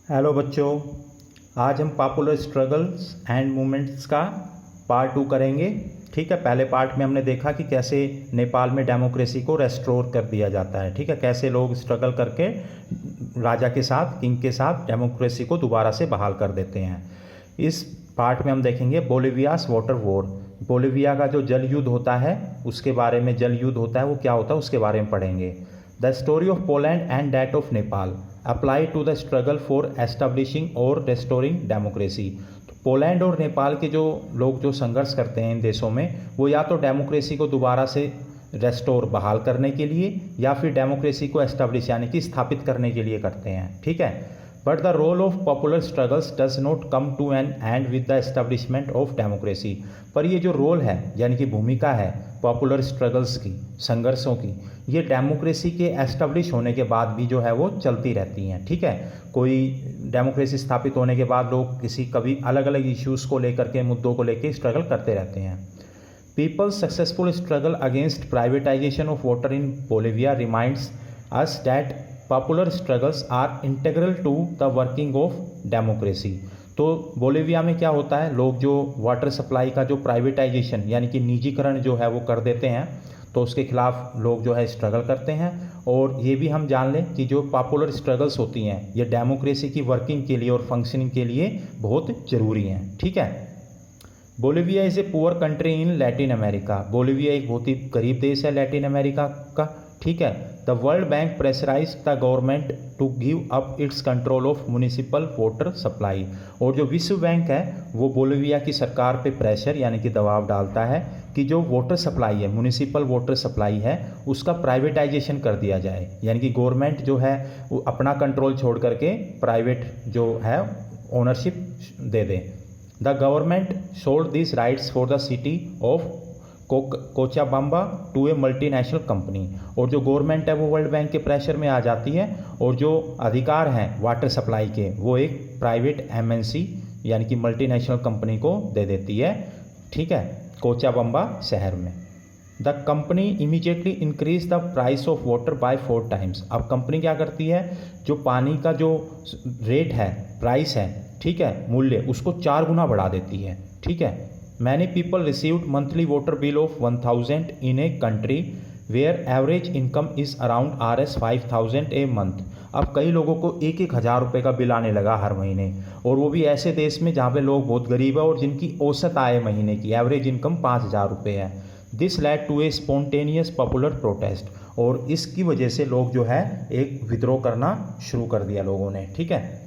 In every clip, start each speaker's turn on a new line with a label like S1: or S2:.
S1: Hello बच्चों, आज हम पॉपुलर स्ट्रगल्स एंड मूवमेंट्स का पार्ट 2 करेंगे। ठीक है, पहले पार्ट में हमने देखा कि कैसे नेपाल में डेमोक्रेसी को रेस्टोर कर दिया जाता है। ठीक है, कैसे लोग स्ट्रगल करके राजा के साथ, किंग के साथ डेमोक्रेसी को दोबारा से बहाल कर देते हैं। इस पार्ट में हम देखेंगे बोलिवियास वाटर वॉर। बोलिविया का जो जल युद्ध होता है उसके बारे में, जल युद्ध होता है वो क्या होता है उसके बारे में पढ़ेंगे। The story of Poland and that of Nepal apply to the struggle for establishing or restoring democracy. तो पोलैंड और नेपाल के जो लोग जो संघर्ष करते हैं इन देशों में, वो या तो डेमोक्रेसी को दोबारा से रेस्टोर, बहाल करने के लिए, या फिर डेमोक्रेसी को एस्टैब्लिश यानी कि स्थापित करने के लिए करते हैं। ठीक है, but the role of popular struggles does not come to an end with the establishment of democracy. पर ये जो रोल है यानी कि भूमिका है पॉपुलर स्ट्रगल्स की, संघर्षों की, ये डेमोक्रेसी के एस्टैब्लिश होने के बाद भी जो है वो चलती रहती हैं। ठीक है, कोई डेमोक्रेसी स्थापित होने के बाद लोग कभी अलग अलग इश्यूज़ को लेकर के, मुद्दों को लेकर स्ट्रगल करते रहते हैं। People's successful struggle against privatisation of water in Bolivia reminds us that popular struggles are integral to the working of democracy. तो बोलिविया में क्या होता है, लोग जो वाटर सप्लाई का जो प्राइवेटाइजेशन यानी कि निजीकरण जो है वो कर देते हैं, तो उसके खिलाफ लोग जो है स्ट्रगल करते हैं। और ये भी हम जान लें कि जो पॉपुलर स्ट्रगल्स होती हैं ये डेमोक्रेसी की वर्किंग के लिए और फंक्शनिंग के लिए बहुत ज़रूरी हैं। ठीक है, Bolivia is a poor country in Latin America. Bolivia एक बहुत ही गरीब देश है लैटिन अमेरिका का। ठीक है, the World Bank pressurise the government to give up its control of municipal water supply. और जो विश्व बैंक है वो बोलिविया की सरकार पे प्रेशर यानी कि दबाव डालता है कि जो वाटर सप्लाई है, म्यूनिसिपल वाटर सप्लाई है, उसका प्राइवेटाइजेशन कर दिया जाए। यानी कि गवर्नमेंट जो है वो अपना कंट्रोल छोड़ करके प्राइवेट जो है ओनरशिप दे दे। The government sold this rights for the city of Cochabamba to a multinational company. और जो गवर्नमेंट है वो वर्ल्ड बैंक के प्रेशर में आ जाती है और जो अधिकार हैं वाटर सप्लाई के वो एक प्राइवेट एमएनसी यानी कि मल्टीनेशनल कंपनी को दे देती है। ठीक है, कोचाबम्बा शहर में। The company immediately increase the price of water bye 4 times. अब कंपनी क्या करती है, जो पानी का जो रेट है, प्राइस है, ठीक है, मूल्य, उसको 4 गुना बढ़ा देती है। ठीक है, many people received monthly water bill of 1000 in a country where average income is around Rs 5000 a month. अब कई लोगों को 1,000 रुपये का बिल आने लगा हर महीने, और वो भी ऐसे देश में जहाँ पे लोग बहुत गरीब है और जिनकी औसत आय महीने की एवरेज इनकम 5000 रुपये है। This led to a spontaneous popular protest. और इसकी वजह से लोग जो है एक विद्रोह करना शुरू कर दिया लोगों ने। ठीक है,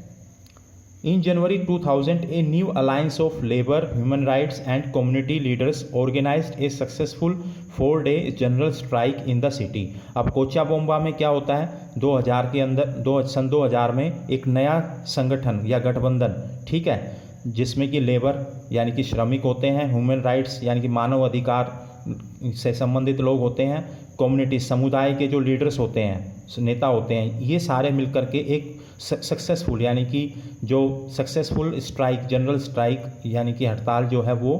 S1: In January 2000, a new alliance of labor, human rights and community leaders organized a successful 4-day general strike in the city. अब कोचाबोम्बा में क्या होता है, 2000 के अंदर सन 2000 में एक नया संगठन या गठबंधन, ठीक है, जिसमें कि लेबर यानी कि श्रमिक होते हैं, ह्यूमन राइट्स यानी कि मानव अधिकार से संबंधित लोग होते हैं, कम्युनिटी समुदाय के जो लीडर्स होते हैं, नेता होते हैं, ये सारे मिलकर के एक सक्सेसफुल यानी कि जो सक्सेसफुल स्ट्राइक, जनरल स्ट्राइक यानी कि हड़ताल जो है वो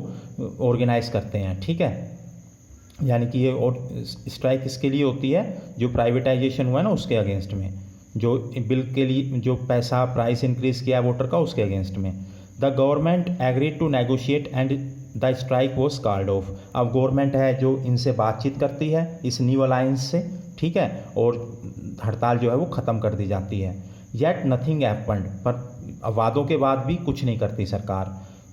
S1: ऑर्गेनाइज करते हैं। ठीक है, यानी कि ये और स्ट्राइक इसके लिए होती है जो प्राइवेटाइजेशन हुआ है ना उसके अगेंस्ट में, जो बिल के लिए जो पैसा प्राइस इंक्रीज किया है वाटर का उसके अगेंस्ट में। The government agreed to negotiate and the strike was called off. अब गवर्नमेंट है जो इनसे बातचीत करती है इस न्यू अलायंस से, ठीक है, और हड़ताल जो है वो ख़त्म कर दी जाती है। येट नथिंग हैपेंड, पर वादों के बाद भी कुछ नहीं करती सरकार।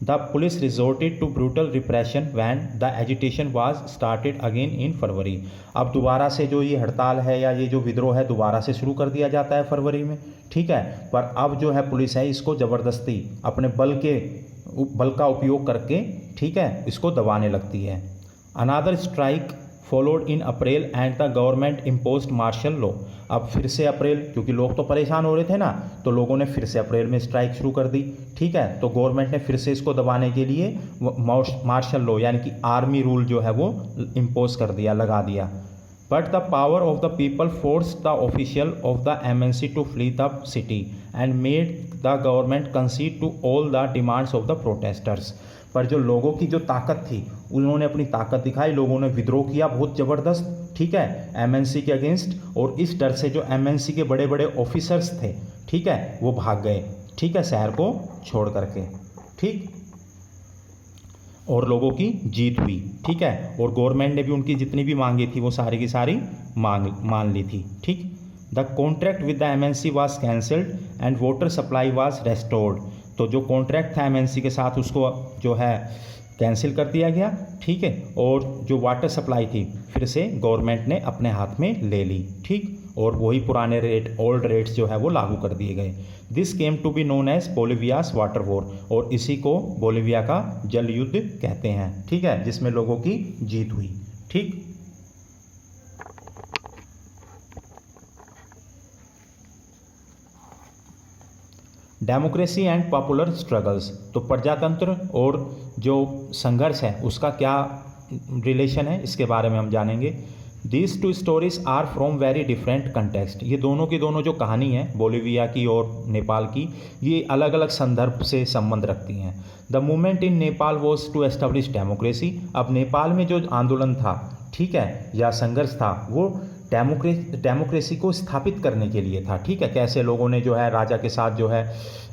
S1: The police resorted to brutal repression when the agitation was started again in February. अब दोबारा से जो ये हड़ताल है या ये जो विद्रोह है दोबारा से शुरू कर दिया जाता है फरवरी में। ठीक है, पर अब जो है पुलिस है इसको ज़बरदस्ती अपने बल का उपयोग करके, ठीक है, इसको दबाने लगती है। Another strike followed in April and the government imposed martial law. अब फिर से अप्रैल, क्योंकि लोग तो परेशान हो रहे थे ना, तो लोगों ने फिर से अप्रैल में स्ट्राइक शुरू कर दी। ठीक है, तो गवर्नमेंट ने फिर से इसको दबाने के लिए मार्शल लॉ यानी कि आर्मी रूल जो है वो इम्पोज कर दिया, लगा दिया। But the power of the people force the official of the MNC to flee the city and made the government concede to all the demands of the protesters. पर जो लोगों की जो ताकत थी उन्होंने अपनी ताकत दिखाई, लोगों ने विद्रोह किया बहुत ज़बरदस्त, ठीक है, एमएनसी के अगेंस्ट। और इस डर से जो एमएनसी के बड़े बड़े ऑफिसर्स थे, ठीक है, वो भाग गए ठीक है, शहर को छोड़ करके, ठीक, और लोगों की जीत हुई, ठीक है, और गवर्नमेंट ने भी उनकी जितनी भी मांगे थी वो सारी की सारी मान ली थी, ठीक। The contract with the MNC was cancelled and water supply was restored. तो जो कॉन्ट्रैक्ट था एमएनसी के साथ उसको जो है कैंसिल कर दिया गया, ठीक है, और जो वाटर सप्लाई थी फिर से गवर्नमेंट ने अपने हाथ में ले ली, ठीक, और वही पुराने रेट, ओल्ड रेट्स जो है वो लागू कर दिए गए। This came to be known as Bolivia's water war, और इसी को बोलिविया का जल युद्ध कहते हैं, ठीक है, जिसमें लोगों की जीत हुई, ठीक। Democracy and popular struggles. तो प्रजातंत्र और जो संघर्ष है उसका क्या रिलेशन है, इसके बारे में हम जानेंगे। These two stories are from very different context. ये दोनों की दोनों जो कहानी है बोलिविया की और नेपाल की, ये अलग अलग संदर्भ से संबंध रखती हैं। The movement in Nepal was to establish democracy. अब नेपाल में जो आंदोलन था, ठीक है, या संघर्ष था, वो डेमोक्रेसी को स्थापित करने के लिए था, ठीक है। कैसे लोगों ने जो है राजा के साथ जो है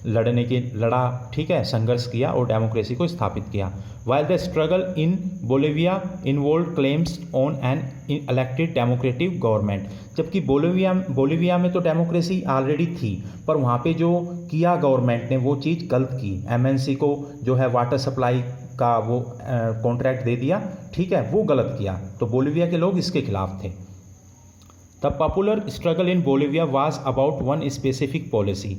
S1: लड़ा, ठीक है, संघर्ष किया और डेमोक्रेसी को स्थापित किया। While the struggle in Bolivia involve claims on an elected democratic government. जबकि बोलिविया में तो डेमोक्रेसी ऑलरेडी थी, पर वहाँ पे जो किया गवर्नमेंट ने वो चीज़ गलत की। एमएनसी को जो है वाटर सप्लाई का वो कॉन्ट्रैक्ट दे दिया, ठीक है, वो गलत किया। तो बोलिविया के लोग इसके खिलाफ थे। The popular struggle in Bolivia was about one specific policy,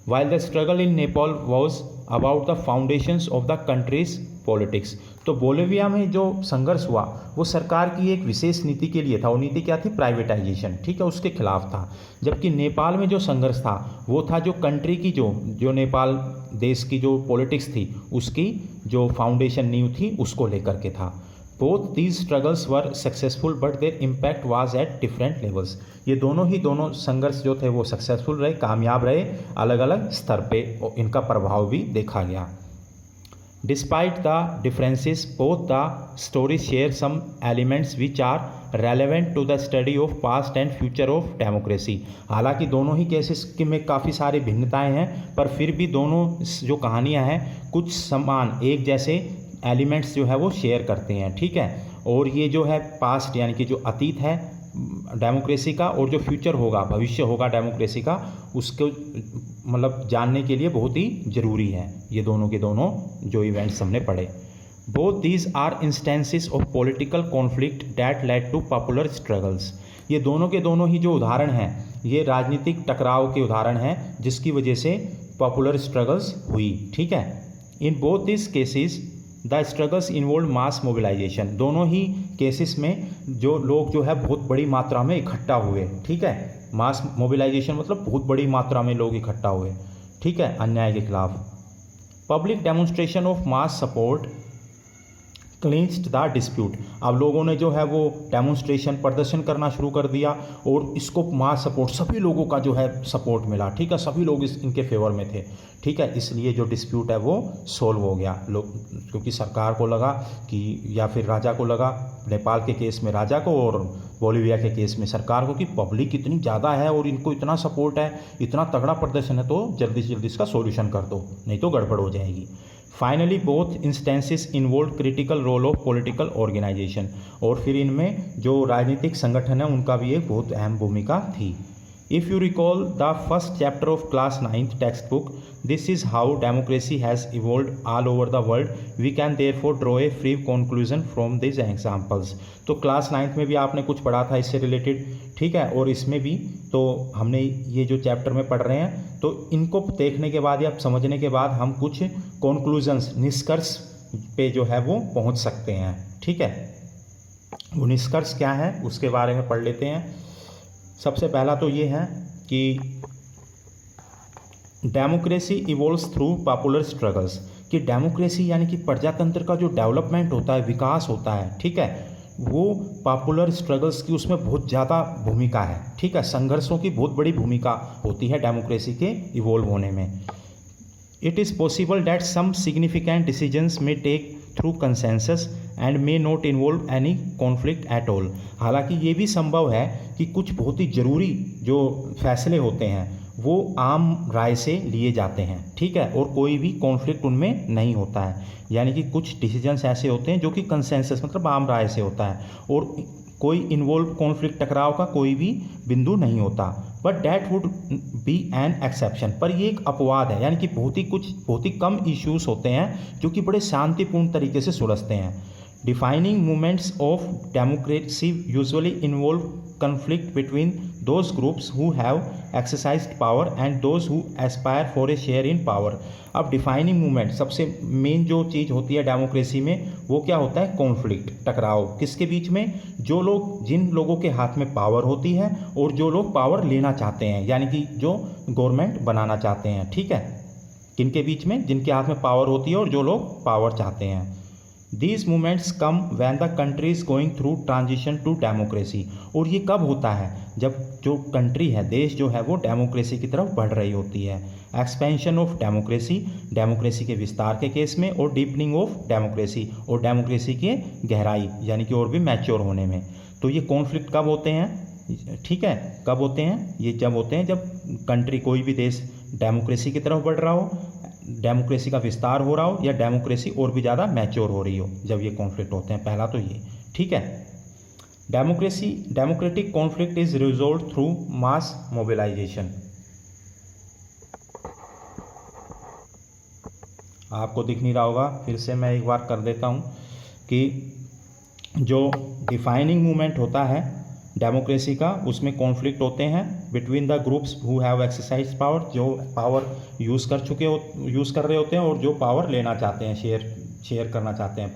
S1: while the struggle in Nepal was about the foundations of the country's politics. तो बोलिविया में जो संघर्ष हुआ वो सरकार की एक विशेष नीति के लिए था। वो नीति क्या थी? प्राइवेटाइजेशन, ठीक है, उसके खिलाफ था। जबकि नेपाल में जो संघर्ष था वो था जो कंट्री की जो नेपाल देश की जो पॉलिटिक्स थी उसकी जो फाउंडेशन नींव थी उसको लेकर के था। Both these struggles were successful, but their impact was at different levels. ये दोनों संघर्ष जो थे वो सक्सेसफुल रहे, कामयाब रहे, अलग अलग स्तर पे इनका प्रभाव भी देखा गया। Despite the differences, both the stories share some elements which are relevant to the study of past and future of democracy. हालांकि दोनों ही केसेस में काफ़ी सारी भिन्नताएं हैं, पर फिर भी दोनों जो कहानियां हैं कुछ समान एक जैसे एलिमेंट्स जो है वो शेयर करते हैं, ठीक है। और ये जो है पास्ट यानी कि जो अतीत है डेमोक्रेसी का और जो फ्यूचर होगा, भविष्य होगा डेमोक्रेसी का, उसको मतलब जानने के लिए बहुत ही ज़रूरी है ये दोनों के दोनों जो इवेंट्स हमने पढ़े। Both these are instances of political conflict that led to popular struggles. ये दोनों के दोनों ही जो उदाहरण हैं ये राजनीतिक टकराव के उदाहरण हैं जिसकी वजह से पॉपुलर स्ट्रगल्स हुई, ठीक है। In both this cases the struggles involve mass mobilisation. दोनों ही केसेस में जो लोग जो है बहुत बड़ी मात्रा में इकट्ठा हुए, ठीक है। मास मोबिलाइजेशन मतलब बहुत बड़ी मात्रा में लोग इकट्ठा हुए, ठीक है, अन्याय के खिलाफ। Public demonstration of mass support clinched the dispute. अब लोगों ने जो है वो डेमोन्स्ट्रेशन प्रदर्शन करना शुरू कर दिया और इसको मास सपोर्ट, सभी लोगों का जो है सपोर्ट मिला, ठीक है, सभी लोग इनके फेवर में थे, ठीक है। इसलिए जो डिस्प्यूट है वो सोल्व हो गया। लोग क्योंकि सरकार को लगा कि या फिर राजा को लगा, नेपाल के केस में राजा को और बोलिविया के केस में सरकार को, कि पब्लिक इतनी ज़्यादा है और इनको इतना सपोर्ट है, इतना तगड़ा प्रदर्शन है, तो जल्दी से जल्दी इसका सॉल्यूशन कर दो, नहीं तो गड़बड़ हो जाएगी। Finally both instances involve critical role of political organisation. और फिर इनमें जो राजनीतिक संगठन है उनका भी एक बहुत अहम भूमिका थी। If you recall the first chapter of class 9th textbook, this is how democracy has evolved all over the world. We can therefore draw a free conclusion from these examples. तो क्लास 9th में भी आपने कुछ पढ़ा था इससे related, ठीक है, और इसमें भी तो हमने ये जो चैप्टर में पढ़ रहे हैं तो इनको देखने के बाद या समझने के बाद हम कुछ कॉन्क्लूजन्स, निष्कर्ष पे जो है वो पहुंच सकते हैं, ठीक है। वो निष्कर्ष क्या है उसके बारे में पढ़ लेते हैं। सबसे पहला तो ये है कि democracy evolves through popular struggles, कि डेमोक्रेसी यानी कि प्रजातंत्र का जो डेवलपमेंट होता है, विकास होता है, ठीक है, वो पॉपुलर स्ट्रगल्स की उसमें बहुत ज़्यादा भूमिका है, ठीक है। संघर्षों की बहुत बड़ी भूमिका होती है डेमोक्रेसी के इवॉल्व होने में। It is possible that some significant decisions may take through consensus and may not involve any conflict at all. हालांकि ये भी संभव है कि कुछ बहुत ही ज़रूरी जो फैसले होते हैं वो आम राय से लिए जाते हैं, ठीक है, और कोई भी कॉन्फ्लिक्ट उनमें नहीं होता है। यानी कि कुछ डिसीजंस ऐसे होते हैं जो कि कंसेंसस मतलब आम राय से होता है, और कोई इन्वॉल्व कॉन्फ्लिक्ट टकराव का कोई भी बिंदु नहीं होता। But that would be an exception, पर ये एक अपवाद है, यानी कि बहुत ही कम इश्यूज होते हैं जो कि बड़े शांतिपूर्ण तरीके से सुलझते हैं। Defining movements of democracy usually involve conflict between those groups who have exercised power and those who aspire for a share in power। अब डिफाइनिंग मूवमेंट सबसे मेन जो चीज़ होती है डेमोक्रेसी में वो क्या होता है, कॉन्फ्लिक्ट टकराव। किसके बीच में, जिन लोगों के हाथ में पावर होती है और जो लोग पावर लेना चाहते हैं, यानी कि जो गवर्नमेंट बनाना चाहते हैं, ठीक है, किनके बीच में, जिनके हाथ में पावर होती है और जो लोग पावर चाहते हैं। These movements come when the country is going through transition to democracy। और ये कब होता है, जब जो कंट्री है, देश जो है वो डेमोक्रेसी की तरफ बढ़ रही होती है। एक्सपेंशन ऑफ डेमोक्रेसी, डेमोक्रेसी के विस्तार के केस में, और डीपनिंग ऑफ डेमोक्रेसी, और डेमोक्रेसी के गहराई यानी कि और भी मैच्योर होने में। तो ये कॉन्फ्लिक्ट कब होते हैं, ठीक है, कब होते हैं, ये जब होते हैं जब कंट्री, कोई भी देश डेमोक्रेसी की तरफ बढ़ रहा हो, डेमोक्रेसी का विस्तार हो रहा हो, या डेमोक्रेसी और भी ज़्यादा मैच्योर हो रही हो, जब ये कॉन्फ्लिक्ट होते हैं। पहला तो ये, ठीक है। Democratic conflict is resolve through mass mobilisation. आपको दिख नहीं रहा होगा, फिर से मैं एक बार कर देता हूँ कि जो डिफाइनिंग मूवमेंट होता है डेमोक्रेसी का, उसमें कॉन्फ्लिक्ट होते हैं between the groups who have exercise power, जो पावर यूज़ कर रहे होते हैं और जो पावर लेना चाहते हैं, शेयर करना चाहते हैं,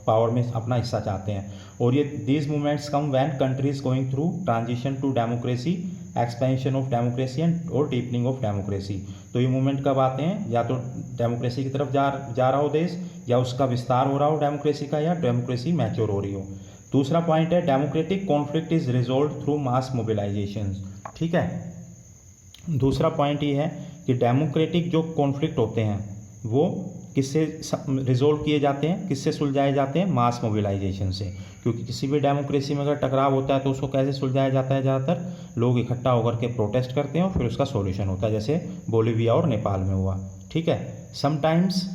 S1: पावर में अपना हिस्सा चाहते हैं। और ये these movements come when countries going through transition to democracy, expansion of democracy and or deepening of democracy. तो ये मूवमेंट कब आते हैं, या तो डेमोक्रेसी की तरफ जा रहा हो देश, या उसका विस्तार हो रहा हो डेमोक्रेसी का, या डेमोक्रेसी मैच्योर हो रही हो। दूसरा पॉइंट है democratic conflict is resolve through mass mobilisation, ठीक है। दूसरा पॉइंट ये है कि डेमोक्रेटिक जो कॉन्फ्लिक्ट होते हैं वो किससे रिजोल्व किए जाते हैं, किससे सुलझाए जाते हैं, मास मोबिलाइजेशन से। क्योंकि किसी भी डेमोक्रेसी में अगर टकराव होता है तो उसको कैसे सुलझाया जाता है, ज़्यादातर लोग इकट्ठा होकर के प्रोटेस्ट करते हैं और फिर उसका सॉल्यूशन होता है, जैसे बोलीविया और नेपाल में हुआ, ठीक है। Sometimes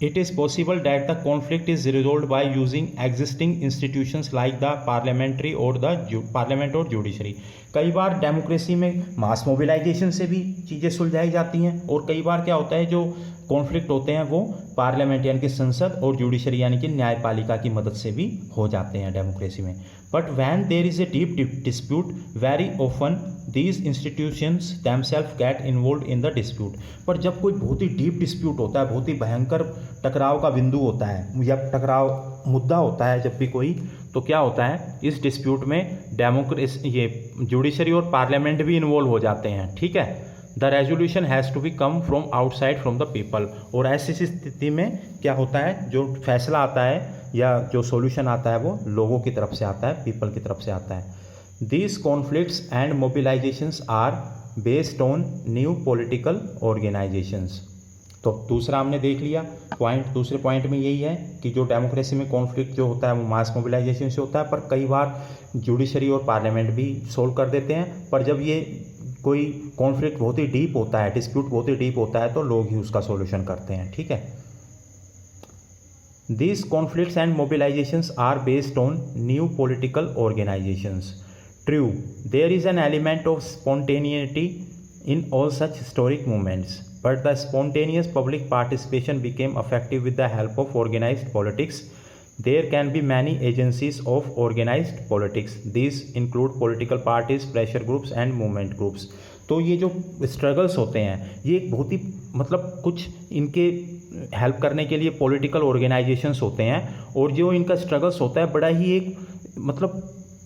S1: it is possible that the conflict is resolved by using existing institutions like the parliament or judiciary। कई बार डेमोक्रेसी में मास मोबिलाइजेशन से भी चीज़ें सुलझाई जाती हैं, और कई बार क्या होता है, जो कॉन्फ्लिक्ट होते हैं वो पार्लियामेंट यानी कि संसद और जुडिशरी यानी कि न्यायपालिका की मदद से भी हो जाते हैं डेमोक्रेसी में। But when there is a deep dispute very often these institutions themselves get involve in the dispute. पर जब कोई बहुत ही डीप डिस्प्यूट होता है, बहुत ही भयंकर टकराव का बिंदु होता है या टकराव मुद्दा होता है जब भी कोई, तो क्या होता है, इस डिस्प्यूट में ये जुडिशरी और पार्लियामेंट भी इन्वॉल्व हो जाते हैं, ठीक है। The resolution has to be come from outside from the people. और ऐसी स्थिति में क्या होता है, जो फैसला आता है या जो सॉल्यूशन आता है वो लोगों की तरफ से आता है, पीपल की तरफ से आता है। These conflicts and mobilisations are based on new political organisations. तो दूसरा हमने देख लिया पॉइंट, दूसरे पॉइंट में यही है कि जो डेमोक्रेसी में कॉन्फ्लिक्ट जो होता है वो मास मोबिलाइजेशन से होता है, पर कई बार जुडिशरी और पार्लियामेंट भी सोल्व कर देते हैं। पर जब ये कोई कॉन्फ्लिक्ट बहुत ही डीप होता है, डिस्प्यूट बहुत ही डीप होता है, तो लोग ही उसका सॉल्यूशन करते हैं, ठीक है। These conflicts and mobilizations are based on new political organizations. True, there is an element of spontaneity in all such historic movements, but the spontaneous public participation became effective with the help of organized politics. There can be many agencies of organized politics. These include political parties, pressure groups and movement groups. तो ये जो struggles होते हैं ये एक बहुत ही कुछ इनके हेल्प करने के लिए पॉलिटिकल ऑर्गेनाइजेशंस होते हैं, और जो इनका स्ट्रगल्स होता है बड़ा ही एक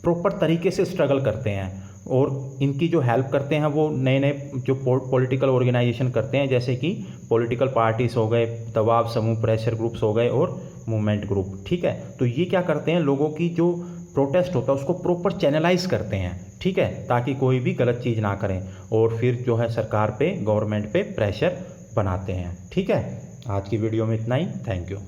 S1: प्रॉपर तरीके से स्ट्रगल करते हैं, और इनकी जो हेल्प करते हैं वो नए नए जो पॉलिटिकल ऑर्गेनाइजेशन करते हैं, जैसे कि पॉलिटिकल पार्टीज हो गए, दबाव समूह, प्रेशर ग्रुप्स हो गए और मूवमेंट ग्रुप, ठीक है। तो ये क्या करते हैं, लोगों की जो प्रोटेस्ट होता है उसको प्रॉपर चैनलाइज करते हैं, ठीक है, ताकि कोई भी गलत चीज़ ना करें, और फिर जो है सरकार पे, गवर्नमेंट पे प्रेशर बनाते हैं, ठीक है। आज की वीडियो में इतना ही, थैंक यू।